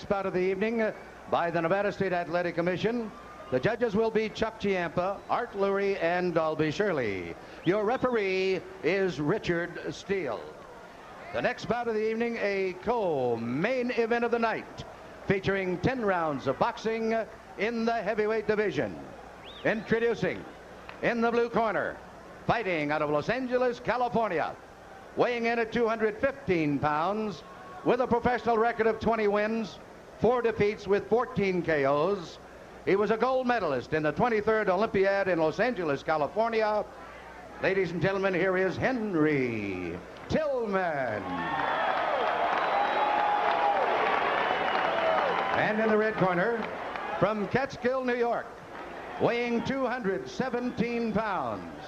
Bout of the evening by the Nevada State Athletic Commission. The judges will be Chuck Chiampa, Art Lurie, and Dalby Shirley. Your referee is Richard Steele. The next bout of the evening, a co-main event of the night, featuring 10 rounds of boxing in the heavyweight division. Introducing, in the blue corner, fighting out of Los Angeles, California, weighing in at 215 pounds, with a professional record of 20 wins, 4 defeats with 14 KOs. He was a gold medalist in the 23rd Olympiad in Los Angeles, California. Ladies and gentlemen, here is Henry Tillman. And in the red corner, from Catskill, New York, weighing 217 pounds.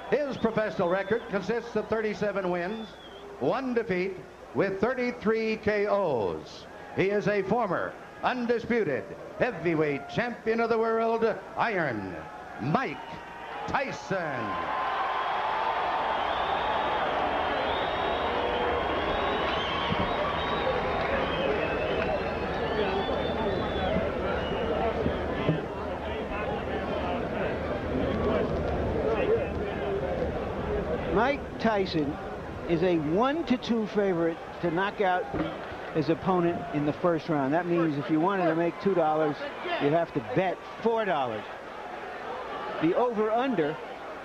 His professional record consists of 37 wins, 1 defeat, with 33 KOs. He is a former undisputed heavyweight champion of the world, Iron Mike Tyson. Mike Tyson is a 1-2 favorite to knock out his opponent in the first round. That means if you wanted to make $2, you'd have to bet $4. The over-under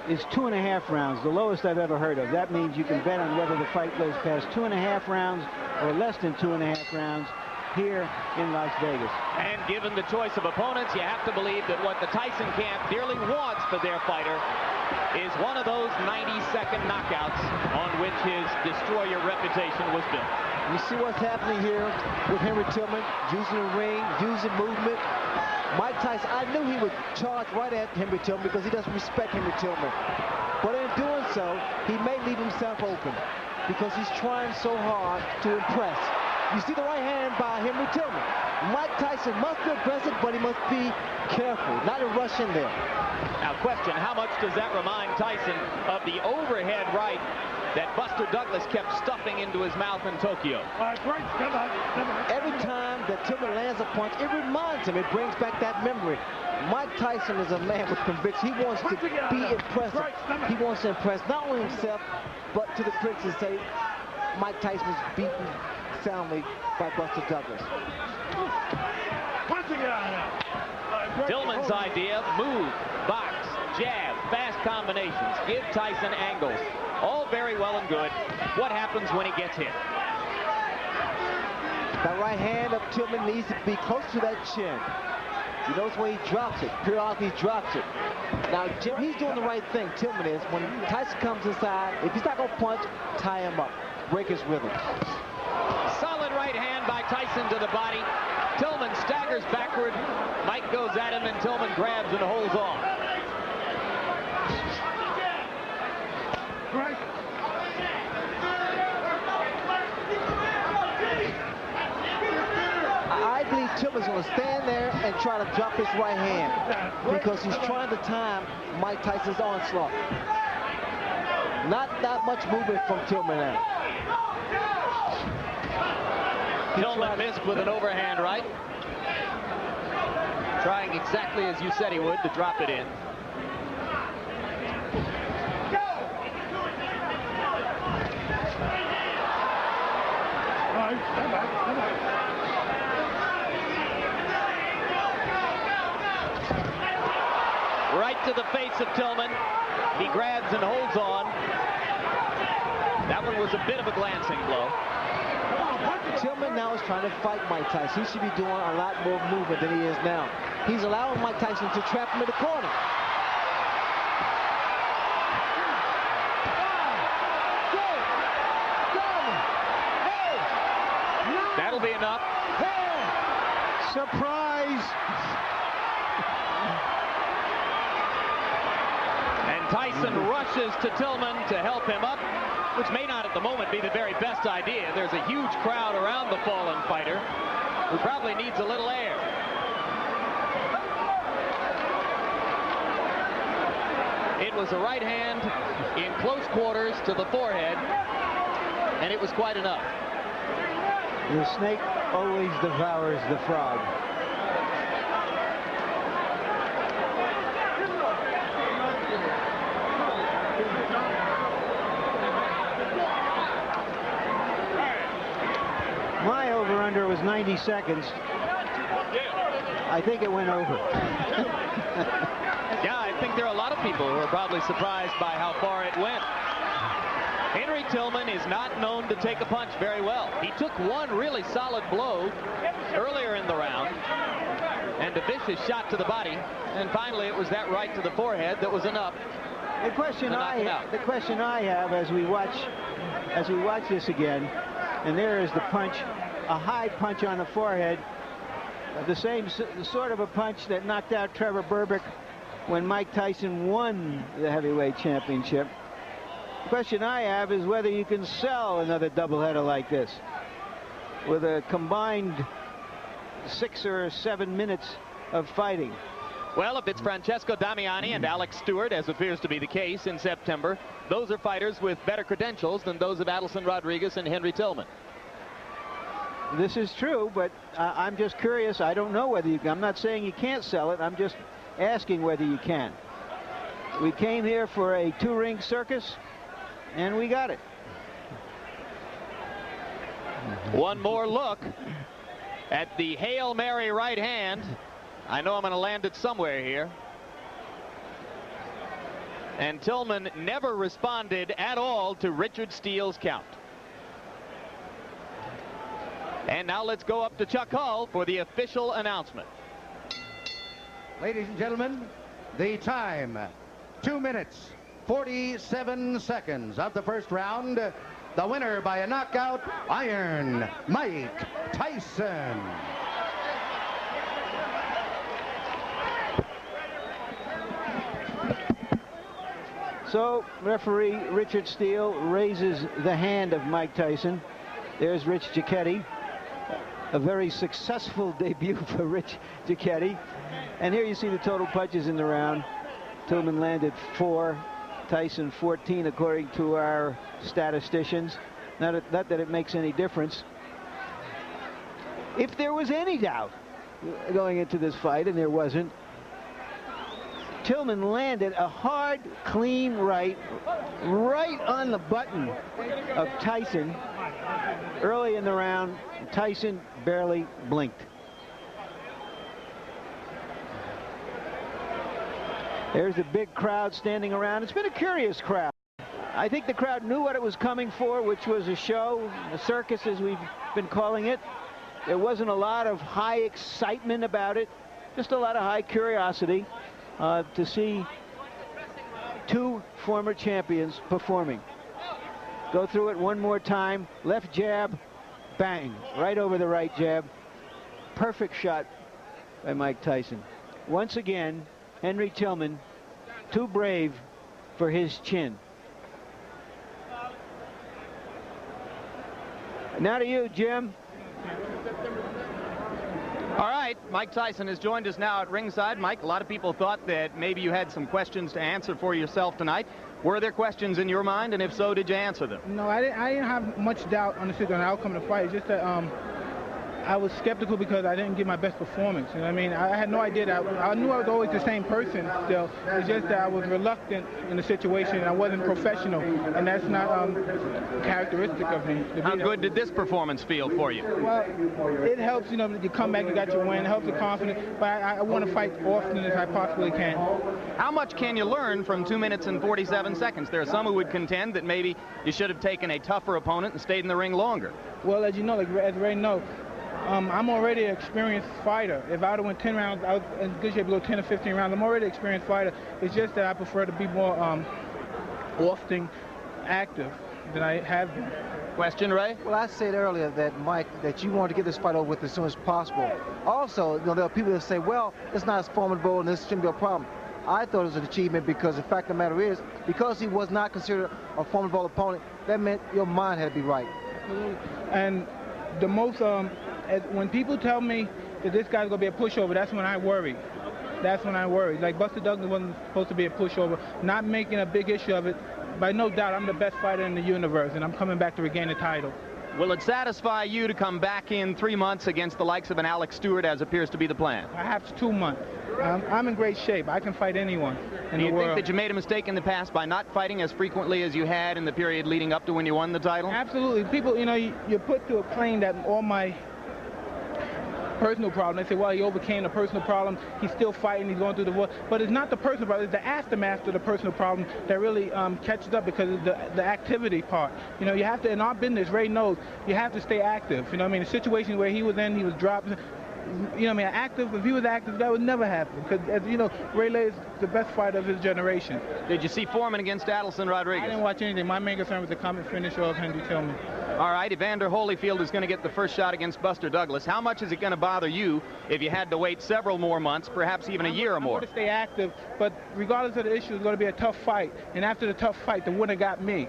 is 2.5 rounds, the lowest I've ever heard of. That means you can bet on whether the fight goes past 2.5 rounds or less than 2.5 rounds here in Las Vegas. And given the choice of opponents, you have to believe that what the Tyson camp dearly wants for their fighter is one of those 90-second knockouts on which his destroyer reputation was built. You see what's happening here with Henry Tillman, using the ring, using movement. Mike Tyson, I knew he would charge right at Henry Tillman because he doesn't respect Henry Tillman. But in doing so, he may leave himself open because he's trying so hard to impress. You see the right hand by Henry Tillman. Mike Tyson must be aggressive, but he must be careful, not to rush in there. Now, question, how much does that remind Tyson of the overhead right that Buster Douglas kept stuffing into his mouth in Tokyo? Every time that Tillman lands a punch, it reminds him, it brings back that memory. Mike Tyson is a man with conviction. He wants to be impressive. He wants to impress not only himself, but to the critics and say, Mike Tyson was beaten soundly by Buster Douglas. Tillman's idea, move, box, jab, fast combinations, give Tyson angles. All very well and good. What happens when he gets hit? That right hand of Tillman needs to be close to that chin. You notice when he drops it, periodically he drops it. Now, Jim, he's doing the right thing, Tillman is. When Tyson comes inside, if he's not going to punch, tie him up, break his rhythm. Solid right hand by Tyson to the body. Tillman staggers backward. Mike goes at him, and Tillman grabs and holds on. I believe Tillman's going to stand there and try to drop his right hand because he's trying to time Mike Tyson's onslaught. Not that much movement from Tillman now. Tillman missed with an overhand right. Trying exactly as you said he would to drop it in. Right to the face of Tillman. He grabs and holds on. That one was a bit of a glancing blow. Tillman now is trying to fight Mike Tyson. He should be doing a lot more movement than he is now. He's allowing Mike Tyson to trap him in the corner. That'll be enough. Surprise! And Tyson rushes to Tillman to help him up, which may not at the moment be the very best idea. There's a huge crowd around the fallen fighter who probably needs a little air. It was a right hand in close quarters to the forehead, and it was quite enough. The snake always devours the frog. My over-under was 90 seconds. I think it went over. Yeah, I think there are a lot of people who are probably surprised by how far it went. Henry Tillman is not known to take a punch very well. He took one really solid blow earlier in the round and a vicious shot to the body, and finally it was that right to the forehead that was enough. The question I have as we watch this again, and there is the punch, a high punch on the forehead, the sort of a punch that knocked out Trevor Berbick when Mike Tyson won the heavyweight championship. The question I have is whether you can sell another doubleheader like this with a combined 6 or 7 minutes of fighting. Well, if it's Francesco Damiani and Alex Stewart, as appears to be the case in September, those are fighters with better credentials than those of Adelson Rodriguez and Henry Tillman. This is true, but I'm just curious. I don't know whether you can. I'm not saying you can't sell it. I'm just asking whether you can. We came here for a 2-ring circus, and we got it. One more look at the Hail Mary right hand. I know I'm going to land it somewhere here. And Tillman never responded at all to Richard Steele's count. And now let's go up to Chuck Hull for the official announcement. Ladies and gentlemen, the time, 2 minutes, 47 seconds of the first round. The winner by a knockout, Iron Mike Tyson. So referee Richard Steele raises the hand of Mike Tyson. There's Rich Giacchetti. A very successful debut for Rich Giacchetti. And here you see the total punches in the round. Tillman landed 4, Tyson 14 according to our statisticians. Not that it makes any difference. If there was any doubt going into this fight, and there wasn't, Tillman landed a hard, clean right on the button of Tyson early in the round. Tyson barely blinked. There's a big crowd standing around. It's been a curious crowd. I think the crowd knew what it was coming for, which was a show, a circus as we've been calling it. There wasn't a lot of high excitement about it, just a lot of high curiosity to see 2 former champions performing. Go through it one more time. Left jab, bang, right over the right jab. Perfect shot by Mike Tyson. Once again, Henry Tillman, too brave for his chin. Now to you, Jim. All right, Mike Tyson has joined us now at ringside. Mike, a lot of people thought that maybe you had some questions to answer for yourself tonight. Were there questions in your mind, and if so, did you answer them? No, I didn't have much doubt on the outcome of the fight. It's just that I was skeptical because I didn't give my best performance. You know what I mean? I had no idea that I knew I was always the same person still. It's just that I was reluctant in the situation and I wasn't professional, and that's not characteristic of me. How good did this performance feel for you? Well, it helps, you know, you come back, you got your win, it helps the confidence, but I want to fight often as I possibly can. How much can you learn from 2 minutes and 47 seconds? There are some who would contend that maybe you should have taken a tougher opponent and stayed in the ring longer. Well, as you know, as Ray knows, I'm already an experienced fighter. If I would have went 10 rounds, I was in good shape to go 10 or 15 rounds. I'm already an experienced fighter. It's just that I prefer to be more often active than I have been. Question, Ray? Well, I said earlier that, Mike, that you wanted to get this fight over with as soon as possible. Also, you know, there are people that say, well, it's not as formidable and this shouldn't be a problem. I thought it was an achievement because the fact of the matter is, because he was not considered a formidable opponent, that meant your mind had to be right. And the most, when people tell me that this guy's going to be a pushover, that's when I worry. That's when I worry. Like Buster Douglas wasn't supposed to be a pushover, not making a big issue of it. But no doubt, I'm the best fighter in the universe, and I'm coming back to regain the title. Will it satisfy you to come back in 3 months against the likes of an Alex Stewart, as appears to be the plan? Perhaps 2 months. I'm in great shape. I can fight anyone in the world. Do you think that you made a mistake in the past by not fighting as frequently as you had in the period leading up to when you won the title? Absolutely. People, you know, you're put to a claim that all my personal problem. They say, well, he overcame the personal problem. He's still fighting. He's going through the war. But it's not the personal problem. It's the aftermath of the personal problem that really catches up because of the activity part. You know, you have to, in our business, Ray knows, you have to stay active. You know what I mean? The situation where he was in, he was dropped. You know what I mean? Active, if he was active, that would never happen. Because, as you know, Ray Lay is the best fighter of his generation. Did you see Foreman against Adelson Rodriguez? I didn't watch anything. My main concern was the combat finish of Henry Tillman. All right, Evander Holyfield is going to get the first shot against Buster Douglas. How much is it going to bother you if you had to wait several more months, perhaps even a year or more? I'm going to stay active, but regardless of the issue, it's going to be a tough fight. And after the tough fight, the winner got me.